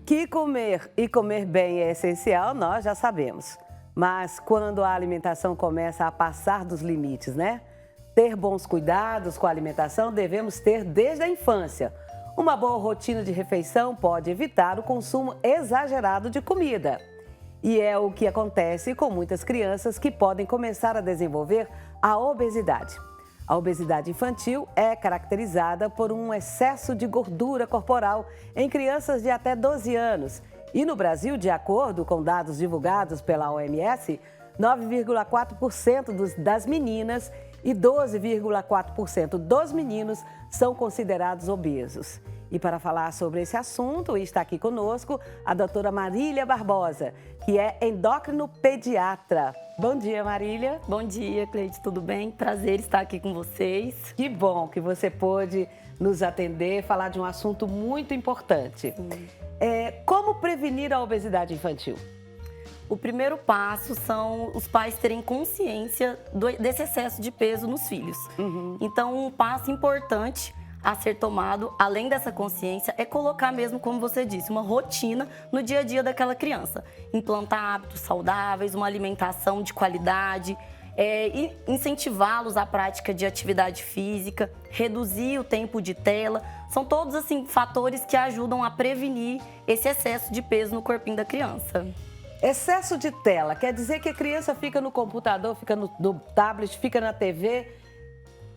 Que comer e comer bem é essencial, nós já sabemos. Mas quando a alimentação começa a passar dos limites, né? Ter bons cuidados com a alimentação devemos ter desde a infância. Uma boa rotina de refeição pode evitar o consumo exagerado de comida. E é o que acontece com muitas crianças que podem começar a desenvolver a obesidade. A obesidade infantil é caracterizada por um excesso de gordura corporal em crianças de até 12 anos. E no Brasil, de acordo com dados divulgados pela OMS, 9,4% das meninas e 12,4% dos meninos são considerados obesos. E para falar sobre esse assunto, está aqui conosco a doutora Marília Barbosa, que é endocrinopediatra. Bom dia, Marília. Bom dia, Cleide, tudo bem? Prazer estar aqui com vocês. Que bom que você pôde nos atender, falar de um assunto muito importante. Como prevenir a obesidade infantil? O primeiro passo são os pais terem consciência desse excesso de peso nos filhos. Então, um passo importante a ser tomado, além dessa consciência, é colocar mesmo, como você disse, uma rotina no dia a dia daquela criança. Implantar hábitos saudáveis, uma alimentação de qualidade, e incentivá-los à prática de atividade física, reduzir o tempo de tela. São todos, assim, fatores que ajudam a prevenir esse excesso de peso no corpinho da criança. Excesso de tela quer dizer que a criança fica no computador, fica no tablet, fica na TV.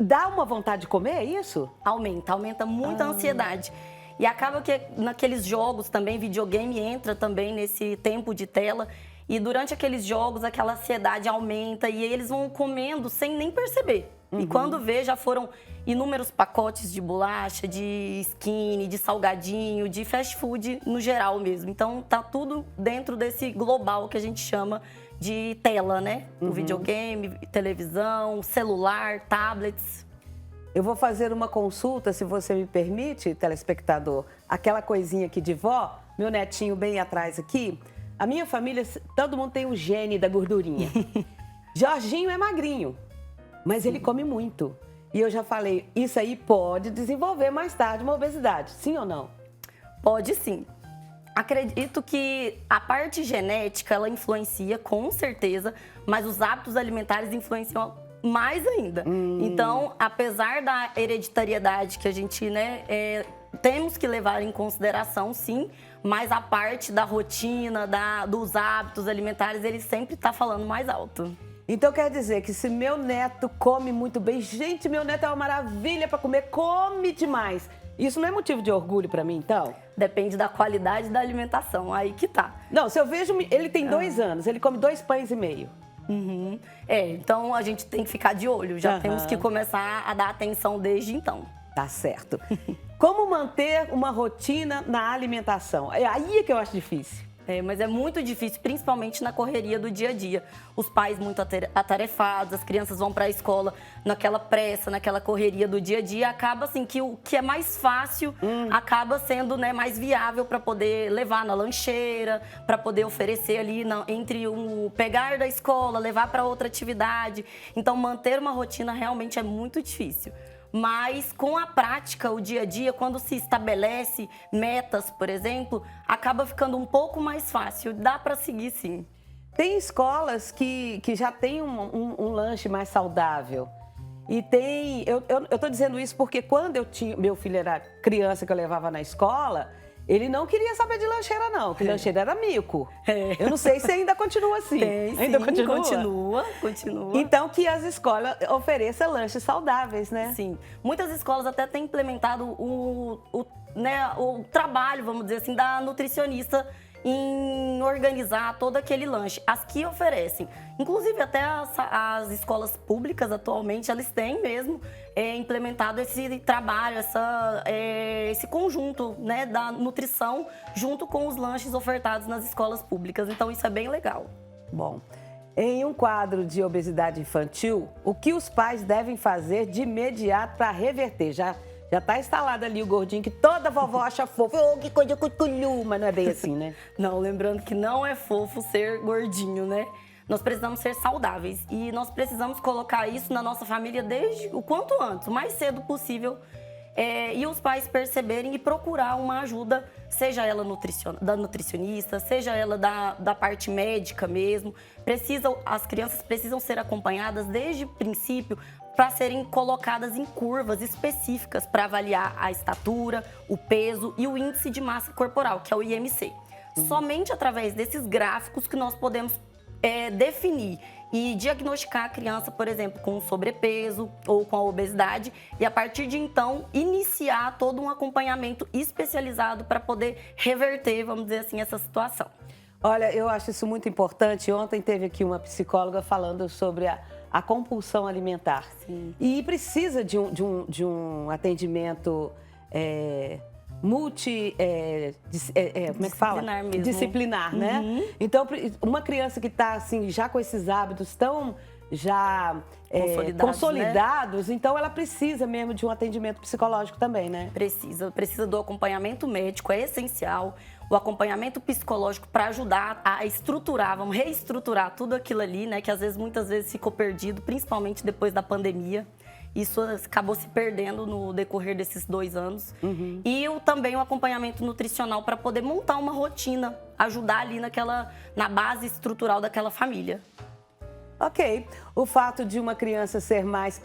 Dá uma vontade de comer, é isso? Aumenta muito a ansiedade. E acaba que naqueles jogos também, videogame entra também nesse tempo de tela. E durante aqueles jogos, aquela ansiedade aumenta e eles vão comendo sem nem perceber. E quando vê, já foram inúmeros pacotes de bolacha, de skinny, de salgadinho, de fast food no geral mesmo. Então, tá tudo dentro desse global que a gente chama de tela, né? O videogame, televisão, celular, tablets. Eu vou fazer uma consulta, se você me permite, telespectador. Aquela coisinha aqui de vó, meu netinho bem atrás aqui. A minha família, todo mundo tem o gene da gordurinha. Jorginho é magrinho, mas ele come muito. E eu já falei, isso aí pode desenvolver mais tarde uma obesidade, sim ou não? Pode sim. Acredito que a parte genética, ela influencia com certeza, mas os hábitos alimentares influenciam mais ainda. Então, apesar da hereditariedade que a gente, temos que levar em consideração, sim, mas a parte da rotina, dos hábitos alimentares, ele sempre está falando mais alto. Então quer dizer que se meu neto come muito bem, gente, meu neto é uma maravilha para comer, come demais. Isso não é motivo de orgulho para mim, então? Depende da qualidade da alimentação, aí que tá. Não, se eu vejo, ele tem 2 anos, ele come 2 pães e meio. Então a gente tem que ficar de olho, já temos que começar a dar atenção desde então. Tá certo. Como manter uma rotina na alimentação? Aí é que eu acho difícil. Mas é muito difícil, principalmente na correria do dia a dia. Os pais muito atarefados, as crianças vão para a escola naquela pressa, naquela correria do dia a dia. Acaba assim que o que é mais fácil acaba sendo mais viável para poder levar na lancheira, para poder oferecer ali entre o pegar da escola, levar para outra atividade. Então, manter uma rotina realmente é muito difícil. Mas com a prática, o dia a dia, quando se estabelece metas, por exemplo, acaba ficando um pouco mais fácil. Dá para seguir, sim. Tem escolas que já tem um lanche mais saudável. E tem... Eu tô dizendo isso porque quando meu filho era criança que eu levava na escola, ele não queria saber de lancheira, não, porque lancheira era mico. Eu não sei se ainda continua assim. Ainda continua? Continua. Então, que as escolas ofereçam lanches saudáveis, né? Sim. Muitas escolas até têm implementado o trabalho, vamos dizer assim, da nutricionista em organizar todo aquele lanche. As que oferecem, inclusive até as escolas públicas atualmente, elas têm mesmo implementado esse trabalho, esse conjunto da nutrição junto com os lanches ofertados nas escolas públicas. Então isso é bem legal. Bom, em um quadro de obesidade infantil, o que os pais devem fazer de imediato para reverter? Já tá instalado ali o gordinho que toda vovó acha fofo. Que coisa cuculhu, mas não é bem assim, né? Não, lembrando que não é fofo ser gordinho, né? Nós precisamos ser saudáveis e nós precisamos colocar isso na nossa família desde o quanto antes, o mais cedo possível. e os pais perceberem e procurar uma ajuda, seja ela da nutricionista, seja ela da parte médica mesmo. As crianças precisam ser acompanhadas desde o princípio para serem colocadas em curvas específicas para avaliar a estatura, o peso e o índice de massa corporal, que é o IMC. Somente através desses gráficos que nós podemos definir e diagnosticar a criança, por exemplo, com sobrepeso ou com a obesidade, e a partir de então iniciar todo um acompanhamento especializado para poder reverter, vamos dizer assim, essa situação. Olha, eu acho isso muito importante. Ontem teve aqui uma psicóloga falando sobre a compulsão alimentar. Sim. E precisa de um atendimento como é que fala? Disciplinar mesmo. Disciplinar, né? Então, uma criança que está assim, já com esses hábitos tão já consolidados, né? Então ela precisa mesmo de um atendimento psicológico também, né? Precisa do acompanhamento médico, é essencial. O acompanhamento psicológico para ajudar a estruturar, vamos reestruturar tudo aquilo ali, né? Que muitas vezes ficou perdido, principalmente depois da pandemia. Isso acabou se perdendo no decorrer desses 2 anos. E também o acompanhamento nutricional para poder montar uma rotina, ajudar ali na base estrutural daquela família. Ok. O fato de uma criança ser mais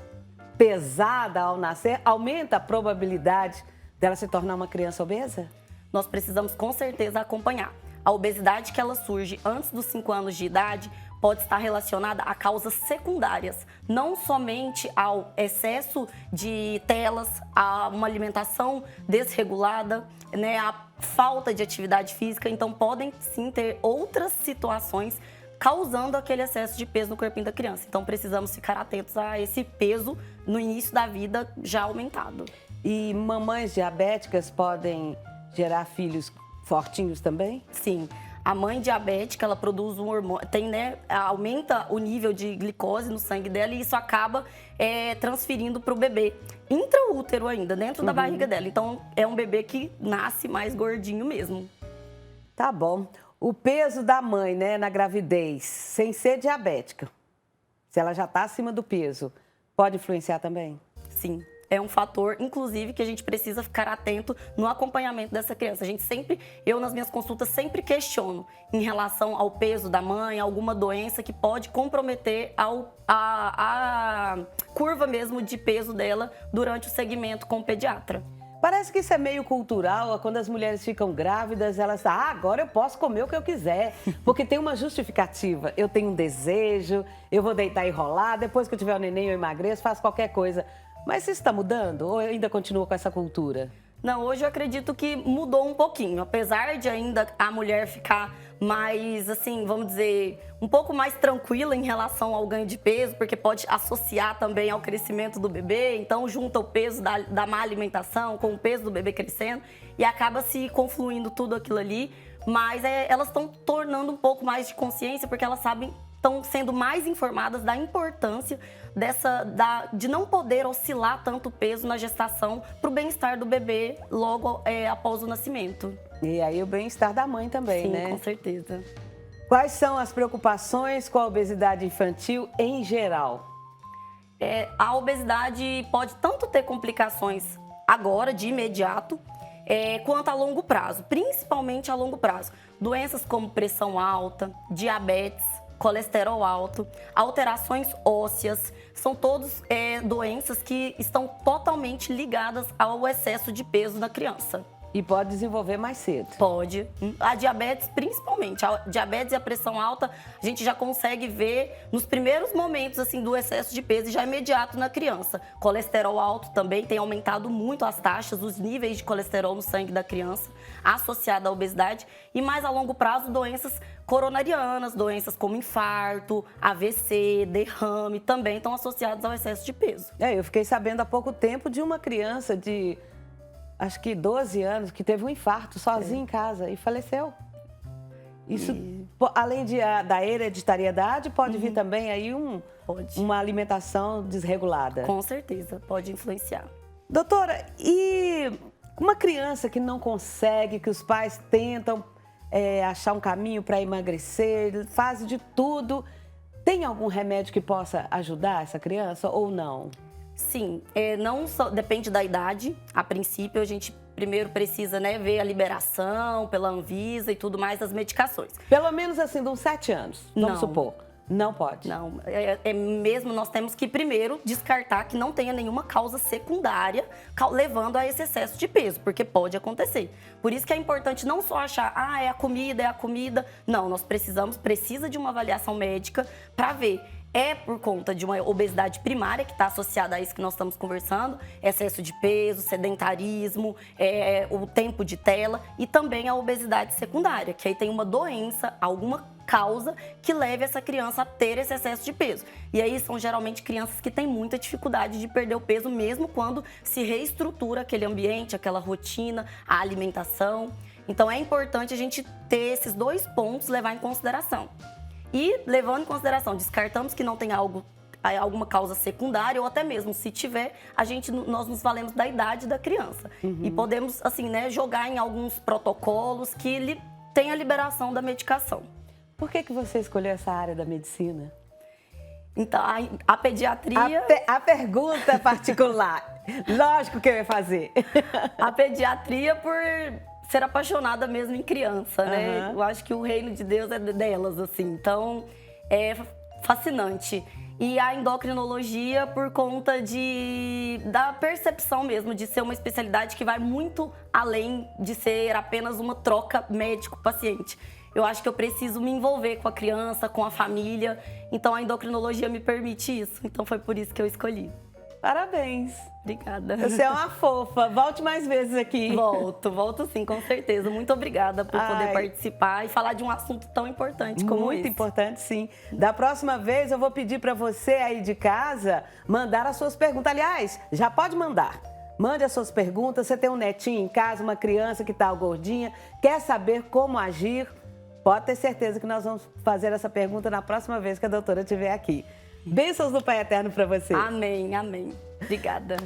pesada ao nascer aumenta a probabilidade dela se tornar uma criança obesa? Nós precisamos com certeza acompanhar. A obesidade que ela surge antes dos 5 anos de idade pode estar relacionada a causas secundárias, não somente ao excesso de telas, a uma alimentação desregulada, né, a falta de atividade física. Então, podem sim ter outras situações causando aquele excesso de peso no corpinho da criança. Então, precisamos ficar atentos a esse peso no início da vida já aumentado. E mamães diabéticas podem gerar filhos fortinhos também? Sim. A mãe diabética, ela produz um hormônio, aumenta o nível de glicose no sangue dela e isso acaba transferindo para o bebê, intraútero ainda, dentro da barriga dela. Então, é um bebê que nasce mais gordinho mesmo. Tá bom. O peso da mãe, né, na gravidez, sem ser diabética, se ela já está acima do peso, pode influenciar também? Sim. É um fator, inclusive, que a gente precisa ficar atento no acompanhamento dessa criança. Eu nas minhas consultas sempre questiono em relação ao peso da mãe, alguma doença que pode comprometer a curva mesmo de peso dela durante o segmento com o pediatra. Parece que isso é meio cultural, quando as mulheres ficam grávidas, elas agora eu posso comer o que eu quiser, porque tem uma justificativa. Eu tenho um desejo, eu vou deitar e rolar, depois que eu tiver o neném eu emagreço, faço qualquer coisa. Mas isso está mudando ou ainda continua com essa cultura? Não, hoje eu acredito que mudou um pouquinho. Apesar de ainda a mulher ficar mais, assim, vamos dizer, um pouco mais tranquila em relação ao ganho de peso, porque pode associar também ao crescimento do bebê. Então, junta o peso da má alimentação com o peso do bebê crescendo e acaba se confluindo tudo aquilo ali. Mas elas estão tornando um pouco mais de consciência, porque elas sabem, estão sendo mais informadas da importância de não poder oscilar tanto o peso na gestação para o bem-estar do bebê logo após o nascimento. E aí o bem-estar da mãe também, sim, né? Sim, com certeza. Quais são as preocupações com a obesidade infantil em geral? A obesidade pode tanto ter complicações agora, de imediato, quanto a longo prazo, principalmente a longo prazo. Doenças como pressão alta, diabetes, colesterol alto, alterações ósseas, são todas doenças que estão totalmente ligadas ao excesso de peso na criança. E pode desenvolver mais cedo. Pode. A diabetes, principalmente. A diabetes e a pressão alta, a gente já consegue ver nos primeiros momentos assim, do excesso de peso e já imediato na criança. Colesterol alto também tem aumentado muito as taxas, os níveis de colesterol no sangue da criança, associado à obesidade. E mais a longo prazo, doenças coronarianas, doenças como infarto, AVC, derrame, também estão associadas ao excesso de peso. Eu fiquei sabendo há pouco tempo de uma criança de acho que 12 anos, que teve um infarto sozinho em casa e faleceu. Isso, além da hereditariedade, pode vir também aí uma alimentação desregulada. Com certeza, pode influenciar. Doutora, e uma criança que não consegue, que os pais tentam achar um caminho para emagrecer, fazem de tudo, tem algum remédio que possa ajudar essa criança ou não? Sim, não só depende da idade. A princípio, a gente primeiro precisa, né, ver a liberação pela Anvisa e tudo mais das medicações. Pelo menos assim, de uns 7 anos, vamos supor. Não pode? Não, mesmo nós temos que primeiro descartar que não tenha nenhuma causa secundária levando a esse excesso de peso, porque pode acontecer. Por isso que é importante não só achar, é a comida. Não, nós precisa de uma avaliação médica para ver. É por conta de uma obesidade primária que está associada a isso que nós estamos conversando, excesso de peso, sedentarismo, o tempo de tela e também a obesidade secundária, que aí tem uma doença, alguma causa que leve essa criança a ter esse excesso de peso. E aí são geralmente crianças que têm muita dificuldade de perder o peso, mesmo quando se reestrutura aquele ambiente, aquela rotina, a alimentação. Então é importante a gente ter esses 2 pontos, levar em consideração. E, levando em consideração, descartamos que não tem alguma causa secundária, ou até mesmo, se tiver, nós nos valemos da idade da criança. E podemos, assim, né, jogar em alguns protocolos que tem a liberação da medicação. Por que você escolheu essa área da medicina? Então, a pediatria... A pergunta particular. Lógico que eu ia fazer. A pediatria por ser apaixonada mesmo em criança, né? Eu acho que o reino de Deus é delas, assim. Então, é fascinante. E a endocrinologia por conta da percepção mesmo, de ser uma especialidade que vai muito além de ser apenas uma troca médico-paciente. Eu acho que eu preciso me envolver com a criança, com a família. Então, a endocrinologia me permite isso. Então, foi por isso que eu escolhi. Parabéns. Obrigada. Você é uma fofa. Volte mais vezes aqui. Volto sim, com certeza. Muito obrigada por poder participar e falar de um assunto tão importante como esse. Muito importante, sim. Da próxima vez, eu vou pedir para você aí de casa mandar as suas perguntas. Aliás, já pode mandar. Mande as suas perguntas. Você tem um netinho em casa, uma criança que está gordinha, quer saber como agir? Pode ter certeza que nós vamos fazer essa pergunta na próxima vez que a doutora estiver aqui. Bênçãos do Pai Eterno para você. Amém, amém. Obrigada.